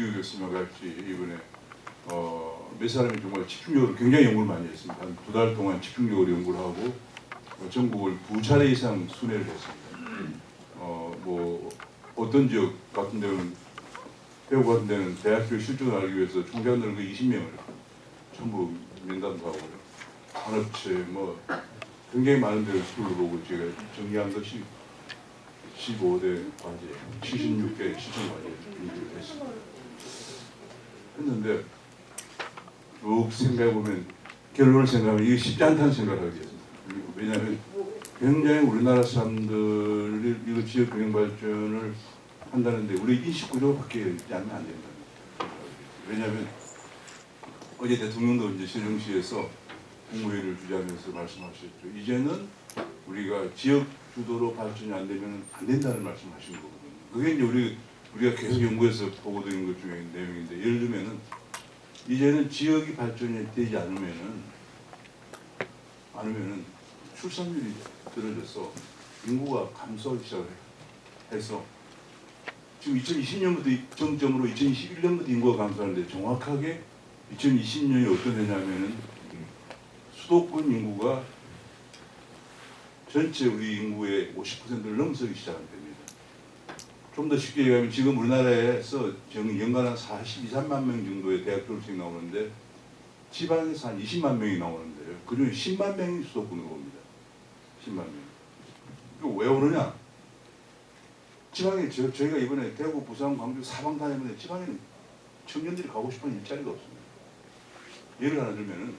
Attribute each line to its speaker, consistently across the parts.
Speaker 1: 이규 교수님과 같이 이번에 몇 사람이 정말 집중적으로 굉장히 연구를 많이 했습니다. 한 2달 동안 집중적으로 연구를 하고 전국을 2차례 이상 순회를 했습니다. 뭐 어떤 지역 같은 데는 대구 같은 데는 대학교 실적을 알기 위해서 총장들 그 20명을 전부 면담도 하고 산업체 뭐 굉장히 많은 데를 수를 보고 제가 정리한 것이 15대 과제, 76개 시청 과제를 준비를 했습니다. 했는데 쭉 생각해보면 결론을 생각하면 이게 쉽지 않다는 생각을 하게 됐습니다. 왜냐하면 굉장히 우리나라 사람들이 이거 지역 경영 발전을 한다는데 우리 인식 구조가 바뀌지 않으면 안 된다. 왜냐하면 어제 대통령도 이제 세종시에서 국무회의를 주재하면서 말씀하셨죠. 이제는 우리가 지역 주도로 발전이 안 되면 안 된다는 말씀하신 거거든요. 그게 이제 우리가 계속 연구해서 보고드린 것 중에 내용인데, 예를 들면은 이제는 지역이 발전이 되지 않으면은 출산율이 떨어져서 인구가 감소하기 시작해서 지금 2020년부터 정점으로 2021년부터 인구가 감소하는데 정확하게 2020년이 어떤 해냐면은 수도권 인구가 전체 우리 인구의 50%를 넘어서기 시작한 됩니다. 좀 더 쉽게 얘기하면 지금 우리나라에서 연간 한 42, 3만 명 정도의 대학 졸업생이 나오는데 지방에서 한 20만 명이 나오는데요. 그중에 10만 명이 수도권으로 옵니다. 10만 명. 이거 왜 오느냐? 지방에 저희가 이번에 대구, 부산, 광주 사방 다니는데 지방에는 청년들이 가고 싶은 일자리가 없습니다. 예를 하나 들면은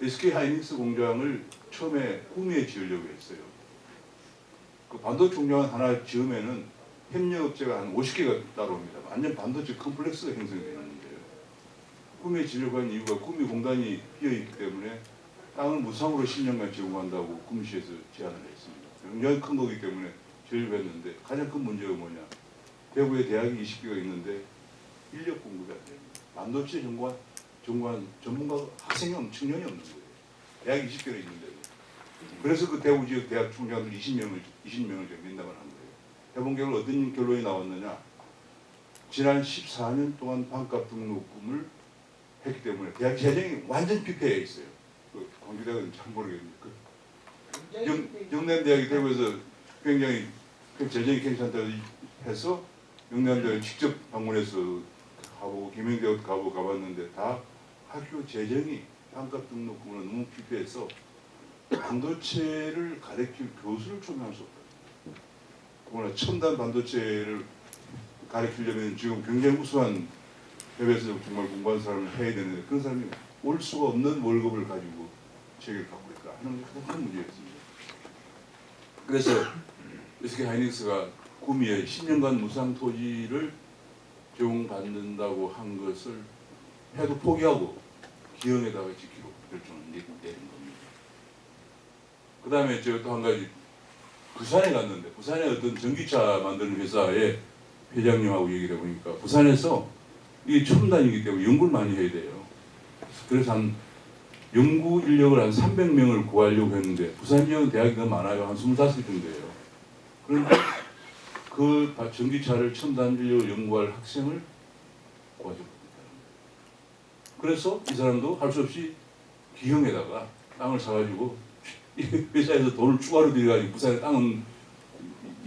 Speaker 1: SK 하이닉스 공장을 처음에 구미에 지으려고 했어요. 그 반도체 공장 하나 지으면은 협력업체가 한 50개가 따라옵니다. 완전 반도체 컴플렉스가 형성이 되는데요. 구미에 지으려고 한 이유가 구미 공단이 비어있기 때문에 땅을 무상으로 10년간 제공한다고 구미시에서 제안을 했습니다. 굉장히 큰 거기 때문에 지으려고 했는데 가장 큰 문제가 뭐냐? 대구에 대학이 20개가 있는데 인력 공급이 안 됩니다. 반도체 전문가 학생이 청년이 없는 거예요. 대학 20개가 있는데도. 그래서 그 대구 지역 대학 총장들 20명을 면담을 한 거예요. 해본 결과 어떤 결론이 나왔느냐? 지난 14년 동안 반값 등록금을 했기 때문에 대학 재정이 완전 피폐해 있어요. 그 광주대학은 잘 모르겠는데 영남대학이 대구에서 굉장히 재정이 괜찮다고 해서 영남대학을 직접 방문해서 가보고 김영대학도 가봤는데 다 학교 재정이 반값 등록금으로 너무 피폐해서 반도체를 가르칠 교수를 초빙할 수 없다. 그러나 첨단 반도체를 가르치려면 지금 굉장히 우수한 해외에서 정말 공부한 사람을 해야 되는데 그런 사람이 올 수가 없는 월급을 가지고 책을 갖고 있다 하는 게 가장 큰 문제였습니다. 그래서 SK 하이닉스가 구미에 10년간 무상 토지를 제공받는다고 한 것을 해도 포기하고 기형에다가 지키고 결정을 내린 겁니다. 그 다음에 제가 또 한 가지 부산에 갔는데 부산에 어떤 전기차 만드는 회사의 회장님하고 얘기를 해보니까 부산에서 이게 첨단이기 때문에 연구를 많이 해야 돼요. 그래서 한 연구 인력을 한 300명을 구하려고 했는데 부산 지역은 대학이 더 많아요. 한 25개 정도예요. 그런데 그 전기차를 첨단 인력을 연구할 학생을 구하지 못했다. 그래서 이 사람도 할 수 없이 기형에다가 땅을 사가지고 회사에서 돈을 추가로 들여가지고 부산에 땅은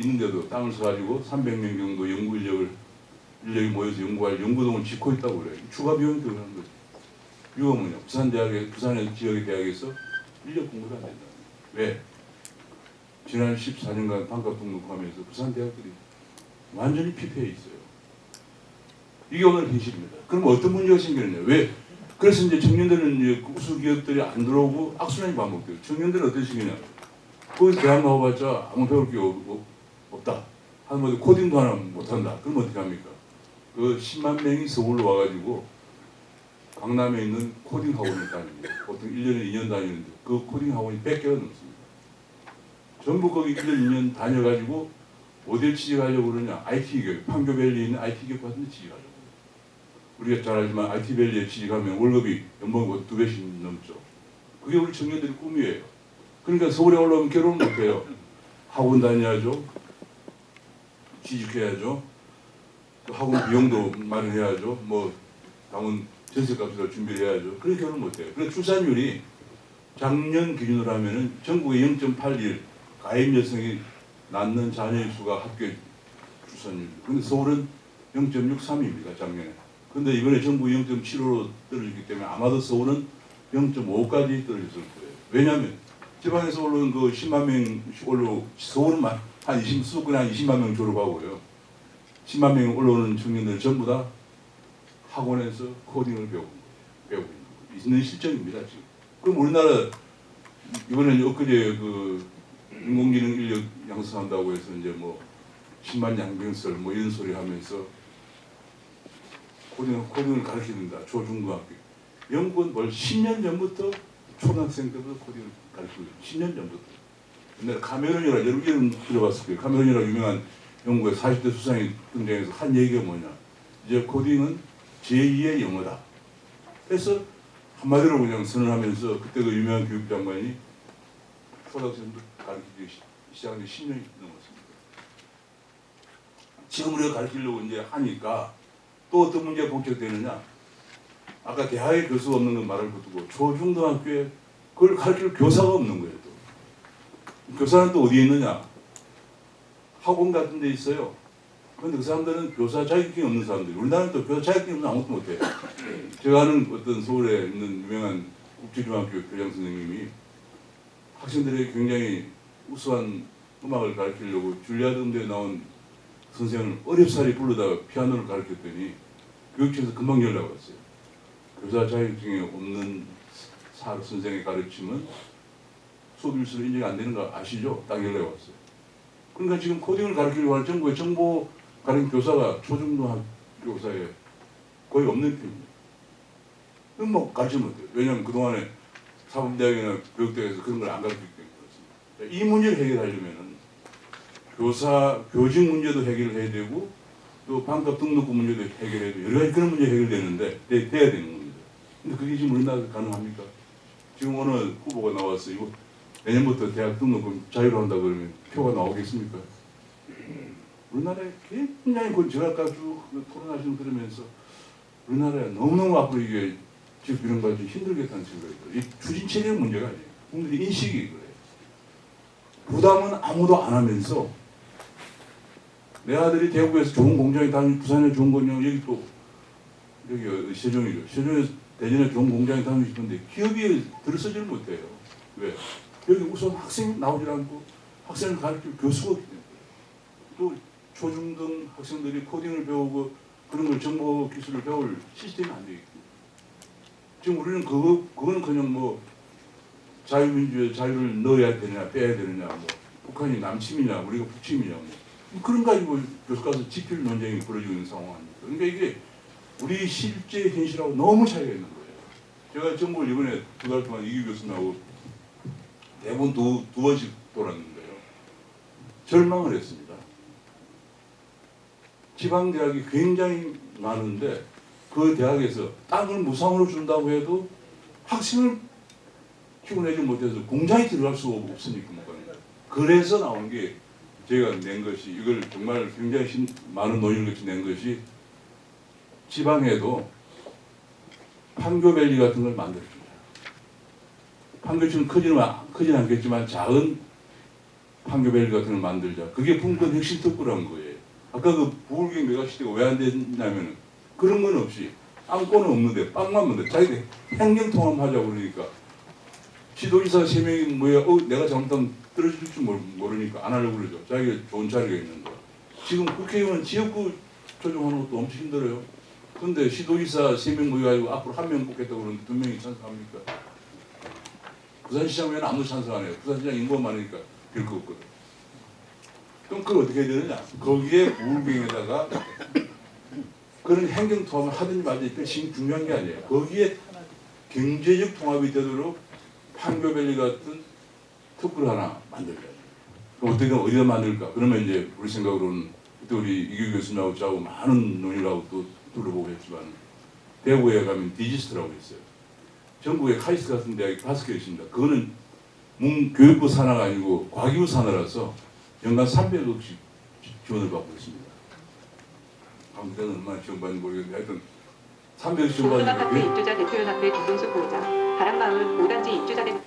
Speaker 1: 있는데도 땅을 사가지고 300명 정도 연구 인력이 모여서 연구할 연구동을 짓고 있다고 그래요. 추가 비용이 들어가는 거죠. 이유가 뭐냐? 부산의 지역의 대학에서 인력 공부가 안 된다. 왜? 지난 14년간 반값 등록하면서 부산 대학들이 완전히 피폐해 있어요. 이게 오늘 현실입니다. 그럼 어떤 문제가 생기느냐? 왜? 그래서 이제 청년들은 이제 우수 기업들이 안 들어오고 악순환이 반복돼요. 청년들은 어떤 식이냐? 거기서 대학 나와봤자 아무 배울 게 없다. 하는 코딩도 하나 못한다. 그럼 어떻게 합니까? 그 10만 명이 서울로 와가지고 강남에 있는 코딩 학원을 다닙니다. 보통 1년에 2년 다니는데 그 코딩 학원이 100개가 넘습니다. 전부 거기 1년, 2년 다녀가지고 어딜 취직하려고 그러냐? IT 기업, 판교밸리에 있는 IT 기업 같은 데 취직하려고. 우리가 잘 알지만 IT밸리에 취직하면 월급이 연봉이 2배씩 넘죠. 그게 우리 청년들의 꿈이에요. 그러니까 서울에 올라오면 결혼 못해요. 학원 다녀야죠. 취직해야죠. 또 학원 비용도 마련해야죠. 뭐 당원 전세값도 준비를 해야죠. 그렇게 결혼 못해요. 그래서 출산율이 작년 기준으로 하면은 전국에 0.81 가임 여성이 낳는 자녀의 수가 합계 출산율. 근데 서울은 0.63입니다. 작년에. 근데 이번에 전국 0.75로 떨어졌기 때문에 아마도 서울은 0.5까지 떨어졌을 거예요. 왜냐하면 지방에서 올라온 그 10만 명씩 올라오고 서울은 수도권에 한 20만 명 졸업하고요. 10만 명 올라오는 청년들 전부 다 학원에서 코딩을 배우고 있는 실정입니다. 지금. 그럼 우리나라 이번에 엊그제 그 인공지능 인력 양성한다고 해서 이제 뭐 10만 양병설 뭐 이런 소리 하면서 코딩을 가르치는다. 초중고학교. 영국은 뭘 10년 전부터 초등학생 때부터 코딩을 가르치고 10년 전부터. 근데 카메론이라 여러분 들어봤을 거예요. 카메론이라 유명한 영국의 40대 수상이 등장해서 한 얘기가 뭐냐. 이제 코딩은 제2의 영어다. 그래서 한마디로 그냥 선언하면서 그때 그 유명한 교육장관이 초등학생들 가르치기 시작한 지 10년이 넘었습니다. 지금 우리가 가르치려고 이제 하니까 또 어떤 문제가 봉착되느냐. 아까 대학에 교수가 없는 건 말을 못하고 초중등학교에 그걸 가르칠 교사가 없는 거예요. 또. 교사는 또 어디에 있느냐. 학원 같은 데 있어요. 그런데 그 사람들은 교사 자격증이 없는 사람들. 우리나라는 또 교사 자격증이 없는 아무것도 못해요. 제가 아는 어떤 서울에 있는 유명한 국제중학교 교장 선생님이 학생들에게 굉장히 우수한 음악을 가르치려고 줄리아드 음대에 나온 선생을 어렵사리 불러다가 피아노를 가르쳤더니 교육청에서 금방 연락 왔어요. 교사 자격증이 없는 선생의 가르침은 수업일수로 인정이 안 되는 거 아시죠? 딱 연락이 왔어요. 그러니까 지금 코딩을 가르치려고 하는 전국의 정보 가르치는 교사가 초중등학교 교사에 거의 없는 편입니다. 그럼 뭐 가르치면 못해요. 왜냐하면 그동안에 사범대학이나 교육대학에서 그런 걸 안 가르치기 때문에 그렇습니다. 이 문제를 해결하려면은 교직 문제도 해결해야 되고 또 반값 등록금 문제도 해결해야 되고 여러 가지 그런 문제 해결되는데 돼야 되는 겁니다. 근데 그게 지금 우리나라에서 가능합니까? 지금 오늘 후보가 나와서 이거 내년부터 대학 등록금 자유로 한다 그러면 표가 나오겠습니까? 우리나라에 굉장히 제가 아까 쭉 토론하시는 들으면서 우리나라에 너무너무 앞으로 이게 지금 이런 거 좀 힘들겠다는 생각이 들어요. 이 추진체계의 문제가 아니에요. 국민들의 인식이 그래요. 부담은 아무도 안 하면서 내 아들이 대구에서 좋은 공장에 다니고 부산에 좋은 공장 여기 또 여기 세종이죠. 세종에서 대전에 좋은 공장에 다니고 싶은데 기업이 들어서지를 못해요. 왜? 여기 우선 학생이 나오질 않고 학생을 가르칠 교수가 없기 때문에 또 초중등 학생들이 코딩을 배우고 그런 걸 정보 기술을 배울 시스템이 안 되어 있고 지금 우리는 그거는 그냥 뭐 자유민주의 자유를 넣어야 되느냐 빼야 되느냐 뭐 북한이 남침이냐 우리가 북침이냐 뭐 그런 가지고 교수 가서 지필 논쟁이 벌어지고 있는 상황 아닙니까? 그러니까 이게 우리 실제 현실하고 너무 차이가 있는 거예요. 제가 정부를 이번에 2달 동안 이규 교수님하고 대부분 두 번씩 돌았는데요. 절망을 했습니다. 지방대학이 굉장히 많은데 그 대학에서 땅을 무상으로 준다고 해도 학생을 키워내지 못해서 공장에 들어갈 수가 없으니까. 그래서 나온 게 제가 낸 것이 이걸 정말 굉장히 많은 논의를 거쳐 낸 것이 지방에도 판교밸리 같은 걸 만들어줍니다. 판교처럼 크지는 않겠지만 작은 판교밸리 같은 걸 만들자. 그게 분권 혁신 특구라는 거예요. 아까 그 부울경 메가시티가 왜 안 됐냐면 그런 건 없이 안건은 없는데 빵만 만들 자기들 행정통합하자고 그러니까 지도이사 3명이 뭐야 내가 잘못하면 떨어질 줄 모르니까 안 하려고 그러죠. 자기가 좋은 자리가 있는데 지금 국회의원 지역구 조정하는 것도 엄청 힘들어요. 근데 시도지사 3명 모여가지고 앞으로 1명 뽑겠다고 그러는데 2명이 찬성합니까? 부산시장 외에는 아무도 찬성 안 해요. 부산시장 인구가 많으니까 될 거 없거든. 그럼 그걸 어떻게 해야 되느냐? 거기에 부울경에다가 그런 행정통합을 하든지 말든지 중요한 게 아니에요. 거기에 경제적 통합이 되도록 판교밸리 같은 특구를 하나 만들자. 그럼 어떻게 어디다 만들까? 그러면 이제 우리 생각으로는 그때 우리 이규 교수님하고 저하고 많은 논의를 하고 또 둘러보고 했지만 대구에 가면 디지스트라고 있어요. 전국에 카이스트 같은 대학이 5개 있습니다. 그거는 교육부 산하가 아니고 과기부 산하라서 연간 300억씩 지원을 받고 있습니다. 방대는 얼마나 지원받는지 모르겠는데 하여튼 300 지원받는
Speaker 2: 소소나카페
Speaker 1: 게
Speaker 2: 입주자 대표연합회 김동수 부회장, 바람마을 5단지 입주자 대표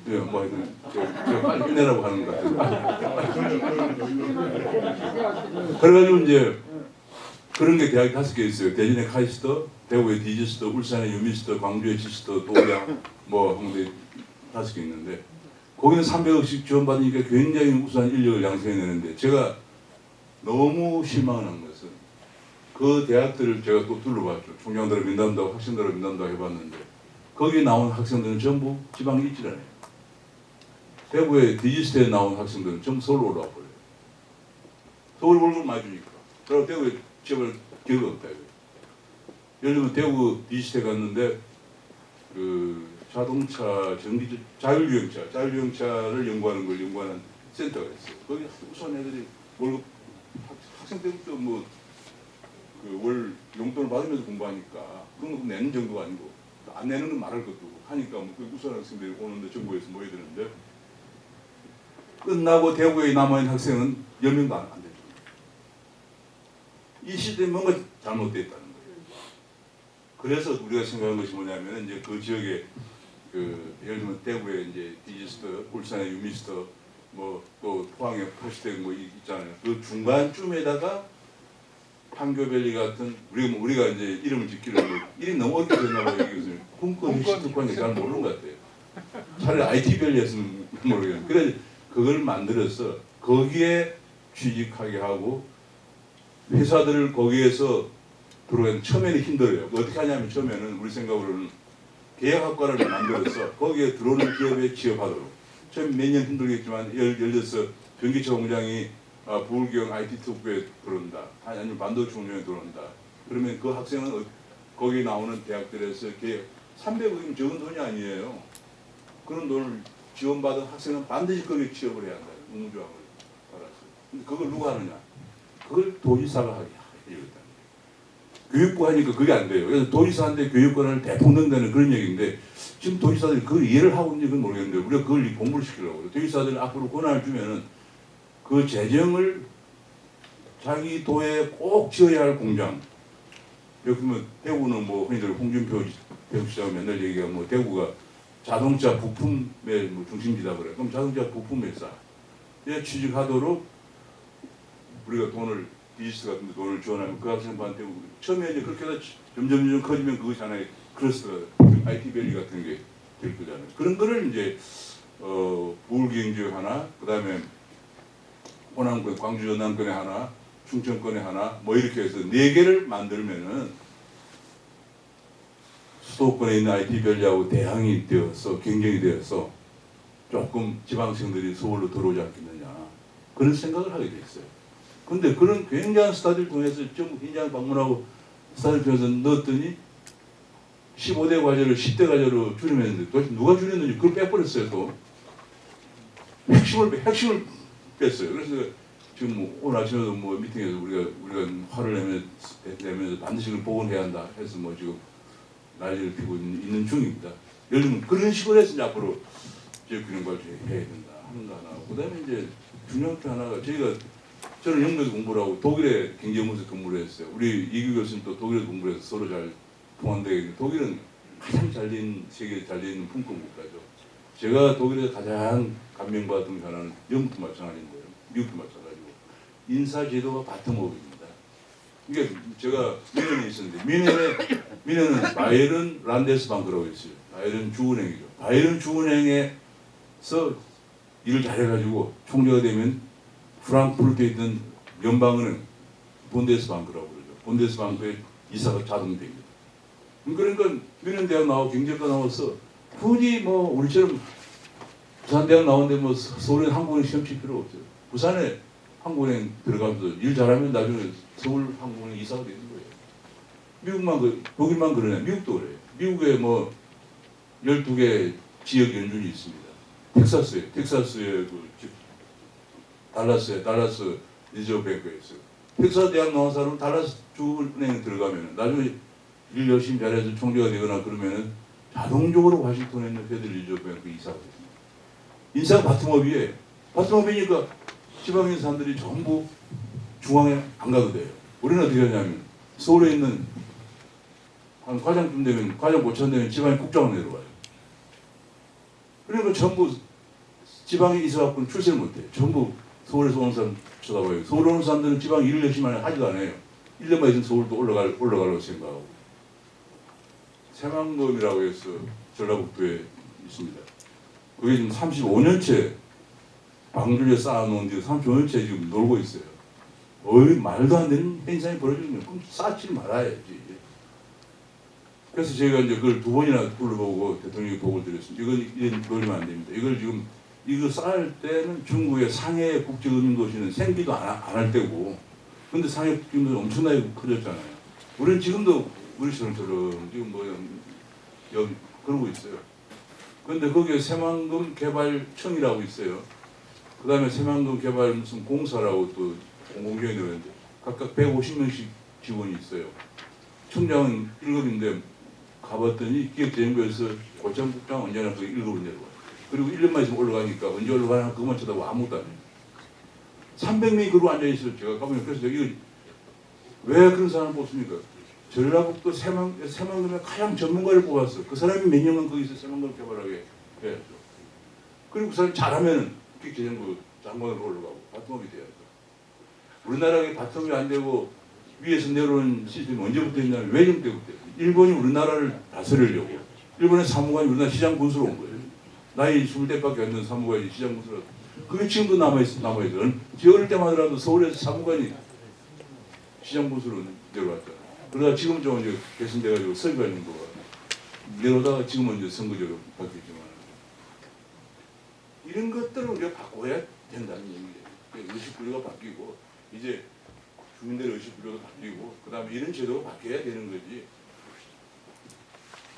Speaker 1: 예, 뭐 하여튼 제가 빨리 끝내라고 하는 것 같아요. 그래가지고 이제 그런 게 대학이 5개 있어요. 대전의 카이스터, 대구의 디지스터, 울산의 유미스터, 광주의 지스터, 동양, 뭐 홍대 5개 있는데 거기는 300억씩 지원받으니까 굉장히 우수한 인력을 양성해내는데 제가 너무 실망을 한 것은 그 대학들을 제가 또 둘러봤죠. 총장대로 민담대학, 학생대로 민담대학 해봤는데 거기에 나온 학생들은 전부 지방에 있질 않아요. 대구의 디지스트에 나온 학생들은 전부 서울로 올라와 버려요. 서울 월급 많이 주니까. 그리고 대구에 취업을 기회가 없다. 예를 들면 대구 디지스트에 갔는데 그 자동차 전기 자율주행차를 연구하는 걸 연구하는 센터가 있어요. 거기 우수한 애들이 월급 학생 때부터 뭐 그 월 용돈을 받으면서 공부하니까 그런 거 내는 정도가 아니고 안 내는 건 말할 것도 없고 하니까 뭐 그 우수한 학생들이 오는데 정부에서 모여야 되는데 끝나고 대구에 남아있는 학생은 10명도 안 되죠. 이 시대에 뭔가 잘못되어 있다는 거예요. 그래서 우리가 생각한 것이 뭐냐면 이제 그 지역에 그 예를 들면 대구에 이제 디지스터, 울산의 유미스터, 뭐 또 포항에 포시대 뭐 있잖아요. 그 중간쯤에다가 판교밸리 같은 우리가 이제 이름을 짓기를 뭐 이름이 너무 어렵게 됐나 봐요. 이것을 꿈꿔 시특관이 잘 모르는 것 같아요. 차라리 IT밸리 했으면 모르겠어요. 그래서 그걸 만들어서 거기에 취직하게 하고 회사들을 거기에서 들어가는 처음에는 힘들어요. 어떻게 하냐면 처음에는 우리 생각으로는 계약학과를 만들어서 거기에 들어오는 기업에 취업하도록 처음 몇 년 힘들겠지만 예를 들어서 전기차 공장이 부울경 IT 특구에 들어온다. 아니면 반도체 공장에 들어온다. 그러면 그 학생은 거기 나오는 대학들에서 300억이면 적은 돈이 아니에요. 그런 돈을 지원받은 학생은 반드시 거기에 취업을 해야 한다. 의무조항을 따라서. 근데 그걸 누가 하느냐? 그걸 도지사가 하게 이랬다. 교육부 하니까 그게 안 돼요. 그래서 도지사한테 교육권을 대폭된다는 그런 얘기인데 지금 도지사들이 그걸 이해를 하고 있는지 그건 모르겠는데 우리가 그걸 공부를 시키려고 그래요. 도지사들 앞으로 권한을 주면은 그 재정을 자기 도에 꼭 지어야 할 공장. 여기 보면 대구는 뭐 흔히들 홍준표 시장이 맨날 얘기하고 뭐 대구가 자동차 부품의 뭐 중심지다 그래. 그럼 자동차 부품 회사에 취직하도록 우리가 돈을 디지스 같은 데 돈을 지원하면 그 학생한테 처음에 이제 그렇게 해서 점점 커지면 그것이 하나의 클러스터가 IT밸리 같은 게 될 거잖아요. 그런 거를 이제 부울경제 하나, 그 다음에 호남권, 광주 전남권에 하나, 충청권에 하나, 뭐 이렇게 해서 4개를 만들면은 수도권에 있는 IT밸리하고 대항이 되어서 경쟁이 되어서 조금 지방생들이 서울로 들어오지 않겠느냐 그런 생각을 하게 됐어요. 근데 그런 굉장한 스타디를 통해서 전부 현장을 방문하고 스타디를 통해서 넣었더니 15대 과제를 10대 과제로 줄이면서 도대체 누가 줄였는지 그걸 빼버렸어요. 또 핵심을 뺐어요. 그래서 지금 뭐 오늘 아침에도 뭐 미팅에서 우리가 화를 내면서 반드시 그걸 복원해야 한다 해서 뭐 지금 난리를 피고 있는 중입니다. 예를 들면 그런 식으로 해서 이제 앞으로 지역균형 관리 해야 된다 하는 거 하나. 그다음에 이제 중요한 게 하나가 저는 영국에서 공부를 하고 독일에 경제연구소에 근무를 했어요. 우리 이규 교수님 또 독일에서 공부를 해서 서로 잘 통한되게 독일은 가장 잘된 세계에 잘되는 품권 국가죠. 제가 독일에서 가장 감명받은 변화는 영국도 마찬가지인 거예요. 미국도 마찬가지고 인사제도가 바텀업입니다. 이게 제가 미넨에 있었는데 미넨은 바이에른 란데스방크라고 있어요. 바이에른 주은행이죠. 바이에른 주은행에서 일을 잘해가지고 총재가 되면 프랑크푸르트에 있던 연방은행 본데스방크라고 그러죠. 본데스방크의 이사가 자동됩니다. 그러니까 미넨대학 나오고 경제과 나와서 굳이 뭐 우리처럼 부산대학 나오는데 뭐 서울에 한국은행 시험 칠 필요 없어요. 부산에 한국은행 들어가면서 일 잘하면 나중에 서울 한국은행 이사가 되는 거예요. 독일만 그러냐? 미국도 그래요. 미국에 뭐 12개 지역 연준이 있습니다. 텍사스에 달라스 리저브뱅크에 있어요. 텍사스 대학 나온 사람은 달라스 주은행에 들어가면 나중에 일 열심히 잘해서 총재가 되거나 그러면은 자동적으로 와싱턴에 있는 페더럴 리저브뱅크 이사가 됩니다. 인사가 바텀업이에요. 바텀업이니까 지방에 있는 사람들이 전부 중앙에 안 가도 돼요. 우리는 어떻게 하냐면 서울에 있는 한 과장쯤 되면 과장 고천 되면 지방에 국장으로 내려와요. 그러니까 전부 지방에 있어갖고는 출세를 못해요. 전부 서울에서 오는 사람 쳐다봐요. 서울 오는 사람들은 지방 일을 열심히 하지도 않아요. 1년만 있으면 서울도 올라가려고 생각하고. 새만금이라고 해서 전라북도에 있습니다. 그게 지금 35년째 방주에 쌓아놓은 지 35년째 지금 놀고 있어요. 말도 안 되는 현상이 벌어지는 거예요. 그럼 쌓지 말아야지. 그래서 저희가 이제 그걸 2번이나 불러보고 대통령이 보고를 드렸습니다. 이건 노리면 안 됩니다. 이걸 지금 이거 쌓을 때는 중국의 상해 국제금융도시는 생기도 안 할 때고, 근데 상해 국제금융도시 엄청나게 커졌잖아요. 우리는 지금도 우리처럼 지금 여기 그러고 있어요. 그런데 거기에 새만금 개발청이라고 있어요. 그 다음에 새만금 개발 무슨 공사라고 또 공공기관이 되는데 각각 150명씩 직원이 있어요. 청장은 1급인데 가봤더니 기획재정부에서 고참국장 언제나 그 1급으로 내려와요. 그리고 1년만 있으면 올라가니까 언제 올라가나 그것만 쳐다보고 아무것도 안 해요. 300명이 그러고 앉아있어요. 제가 가보면 그래서 이거 왜 그런 사람을 뽑습니까? 전라북도 새만금에 가장 전문가를 뽑았어. 그 사람이 몇 년간 거기서 새만금을 개발하게 해야죠. 그리고 그 사람이 잘하면 기획재정부 장관으로 올라가고 바텀업이 돼야죠. 우리나라에 바텀이 안 되고 위에서 내려오는 시스템이 언제부터 했냐면 외정 때부터. 일본이 우리나라를 다스리려고. 일본의 사무관이 우리나라 시장 군수로 온 거예요. 나이 20대밖에 안 되는 사무관이 시장 군수로. 그게 지금도 남아있어. 저 어릴 때만 하더라도 서울에서 사무관이 시장 군수로 내려왔잖아요. 그러다 지금 좀 이제 개선돼가지고 서기관 거가 내려오다가 지금은 이제 선거제로 바뀌었지만 이런 것들을 우리가 바꿔야 된다는 얘기예요. 의식구조가 바뀌고 이제 주민들의 의식구조가 바뀌고 그 다음에 이런 제도가 바뀌어야 되는 거지.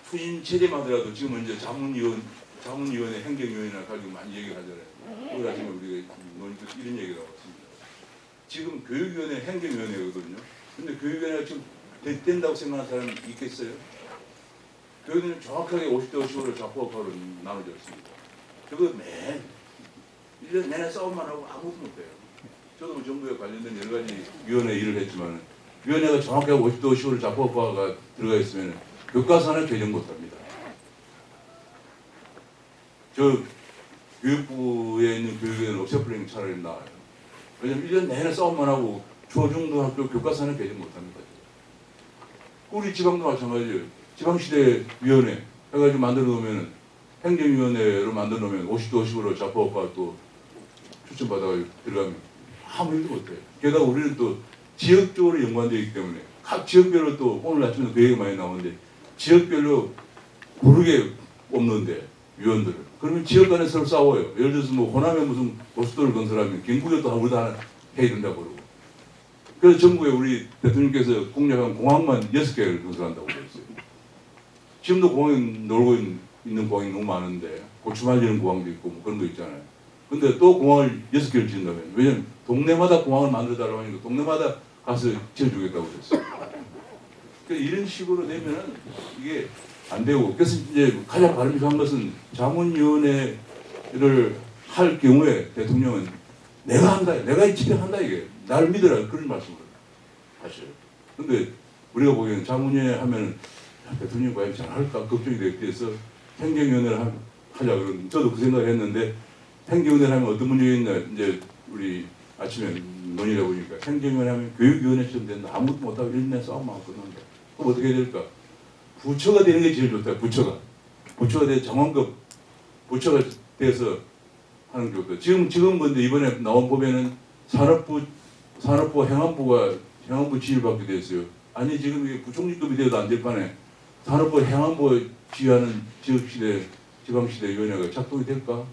Speaker 1: 투인 체제만 하더라도 지금 이제 자문위원회, 행정위원회나 가지고 많이 얘기를 하잖아요. 오늘 아침에 우리가 논의에서 이런 얘기가 나왔습니다. 지금 교육위원회, 행정위원회거든요. 근데 교육위원회가 지금 된다고 생각하는 사람이 있겠어요? 교육위원회는 정확하게 50대 50으로 좌포우파로 나눠져 있습니다. 저거 1년 내내 싸움만 하고 아무것도 못해요. 저도 뭐 정부에 관련된 여러 가지 위원회 일을 했지만 위원회가 정확하게 50대 50으로 좌포우파가 들어가 있으면 교과서는 개정 못합니다. 저 교육부에 있는 교육위원회는 없애버리는 게 차라리 나아요. 왜냐면 1년 내내 싸움만 하고 초중고등학교 교과서는 개정 못합니다. 우리 지방도 마찬가지예요. 지방시대위원회 해가지고 만들어 놓으면 행정위원회로 만들어 놓으면 50대 50으로 좌파우파 또 추천받아가지고 들어가면 아무 일도 못해요. 게다가 우리는 또 지역적으로 연관되어 있기 때문에 각 지역별로 또 오늘 아침에 그 얘기 많이 나오는데 지역별로 고르게 뽑는데 위원들을 그러면 지역 간에 서로 싸워요. 예를 들어서 뭐 호남에 무슨 고속도로를 건설하면 경북에 또 우리도 하나 해야 된다고 그러고 그래서 정부에 우리 대통령께서 공약한 공항만 6개를 건설한다고 그랬어요. 지금도 공항에 놀고 있는 공항이 너무 많은데 고추말리는 공항도 있고 뭐 그런 거 있잖아요. 근데 또 공항을 6개를 지은다면 왜냐면 동네마다 공항을 만들어달라고 하니까 동네마다 가서 지어주겠다고 그랬어요. 그러니까 이런 식으로 되면은 이게 안 되고 그래서 이제 가장 바람직한 것은 자문위원회를 할 경우에 대통령은 내가 한다, 내가 집행한다 이게 나를 믿으라 그런 말씀을 하셔요. 근데 우리가 보기에는 자문위원회 하면은 대통령이 과연 잘할까 걱정이 돼서 행정위원회를 하자 그런 저도 그 생각을 했는데 행정위원회를 하면 어떤 문제가 있나 이제 우리 아침에 논의를 해보니까 행정위원회 하면 교육위원회처럼 된다 아무것도 못하고 1년 싸움만 끝난다. 그럼 어떻게 해야 될까? 부처가 되는 게 제일 좋다. 부처가 돼 정원급 부처가 돼서 하는 게 좋다. 지금 근데 이번에 나온 법에는 산업부 행안부 지휘받게 됐어요. 아니 지금 이게 부총리급이 돼도 안 될 판에 산업부 행안부 지휘하는 지방시대위원회가 작동이 될까?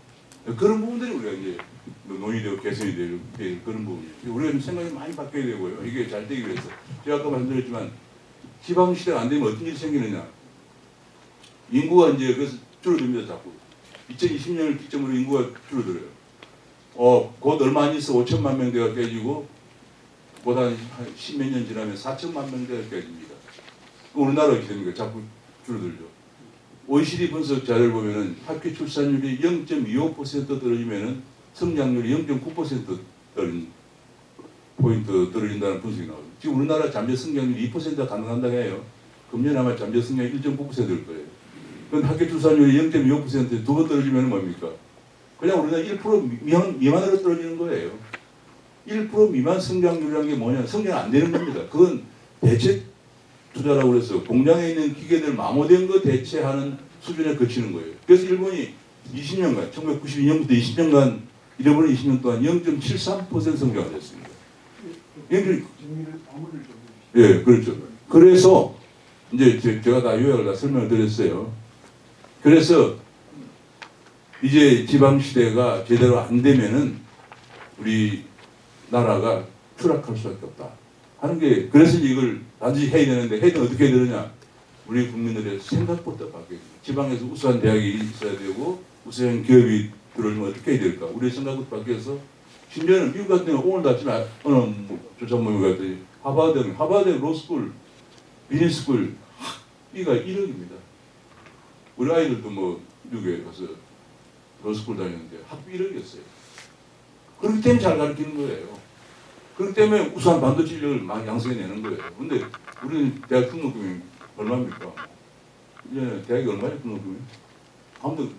Speaker 1: 그런 부분들이 우리가 이제 논의되고 개선이 될 그런 부분이에요. 우리가 생각이 많이 바뀌어야 되고요. 이게 잘 되기 위해서 제가 아까 말씀드렸지만 지방시대가 안 되면 어떤 일이 생기느냐? 인구가 이제 그래서 줄어듭니다 자꾸. 2020년을 기점으로 인구가 줄어들어요. 곧 얼마 안 있어 5천만 명대가 깨지고 보다 한 10몇 년 지나면 4천만 명대가 깨집니다. 우리나라가 이렇게 되는 거예요. 자꾸 줄어들죠. OECD 분석 자료를 보면은 학교 출산율이 0.25% 떨어지면은 성장률이 0.9% 포인트 떨어진다는 분석이 나옵니다. 지금 우리나라 잠재 성장률이 2%가 가능한다고 해요. 금년에 아마 잠재 성장률이 1.9%일 거예요. 그건 학교 출산율이 0.25% 두 번 떨어지면 뭡니까? 그냥 우리나라 1% 미만으로 떨어지는 거예요. 1% 미만 성장률이라는 게 뭐냐? 성장 안 되는 겁니다. 그건 대체 투자라고 그래서 공장에 있는 기계들 마모된 거 대체하는 수준에 그치는 거예요. 그래서 일본이 20년간, 1992년부터 20년간 잃어버린 20년 동안 0.73% 성장을 했습니다. 예, 그렇죠. 그래서 이제 제가 다 요약을 다 설명을 드렸어요. 그래서 이제 지방시대가 제대로 안 되면은 우리 나라가 추락할 수밖에 없다 하는 게, 그래서 이걸 반드시 해야 되는데, 해야 되면 어떻게 해야 되느냐? 우리 국민들의 생각부터 바뀌어요. 지방에서 우수한 대학이 있어야 되고 우수한 기업이 들어오면 어떻게 해야 될까? 우리의 생각부터 바뀌어서, 심지어는 미국 같은 경우 오늘 아침에 어느 조사 모임에 갔더니 하버드 로스쿨, 비즈니스쿨 학비가 1억입니다. 우리 아이들도 뭐 미국에 가서 로스쿨 다녔는데 학비 1억이었어요. 그렇기 때문에 잘 가르치는 거예요. 그렇기 때문에 우수한 반도체 인력을 막 양성해내는 거예요. 근데 우리는 대학 등록금이 얼마입니까? 1년에 대학이 얼마예요, 등록금이? 아무튼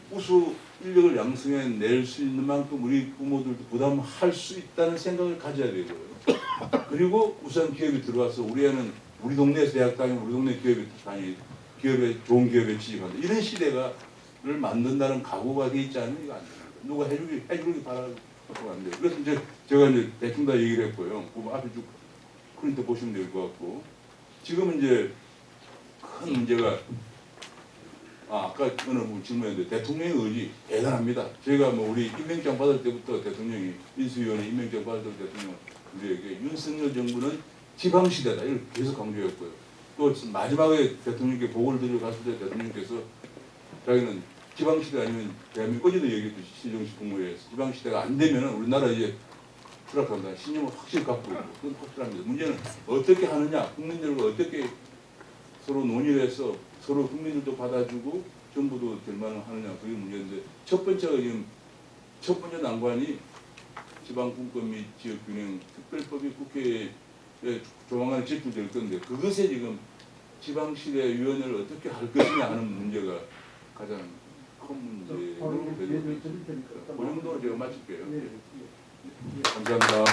Speaker 1: 우수 인력을 양성해낼 수 있는 만큼 우리 부모들도 부담할 수 있다는 생각을 가져야 되고요. 그리고 우수한 기업이 들어와서 우리 애는 우리 동네에서 대학 다니고 우리 동네 기업에 기업에 좋은 기업에 취직한다. 이런 시대를 만든다는 각오가 돼 있지 않으면 이거 안 됩니다. 누가 해주기 바라고 안 돼요. 그래서 이제 제가 이제 대충 다 얘기를 했고요. 앞에 쭉 프린트 보시면 될 것 같고, 지금 이제 큰 문제가 아까 어느 분 질문했는데 대통령의 의지 대단합니다. 저희가 뭐 우리 임명장 받을 때부터 대통령이 인수위원회 임명장 받을 때 대통령 우리에게 윤석열 정부는 지방시대다 이걸 계속 강조했고요. 또 마지막에 대통령께 보고를 드리러 갔을 때 대통령께서 자기는 지방시대 아니면 대한민국 어제도 얘기했듯이 신정식 국무회의에서 지방시대가 안 되면 우리나라 이제 추락한다. 신념을 확실히 갖고 있고 그건 확실합니다. 문제는 어떻게 하느냐, 국민들과 어떻게 서로 논의를 해서 서로 국민들도 받아주고 정부도 결만을 하느냐, 그게 문제인데, 첫 번째가 지금 첫 번째 난관이 지방분권 및 지역균형 특별법이 국회에 조만간 제출될 건데, 그것에 지금 지방시대위원회를 어떻게 할 것이냐 하는 문제가 가장 큰 문제로 되고 있습니다. 그 정도로 제가 마칠게요. 감사합니다.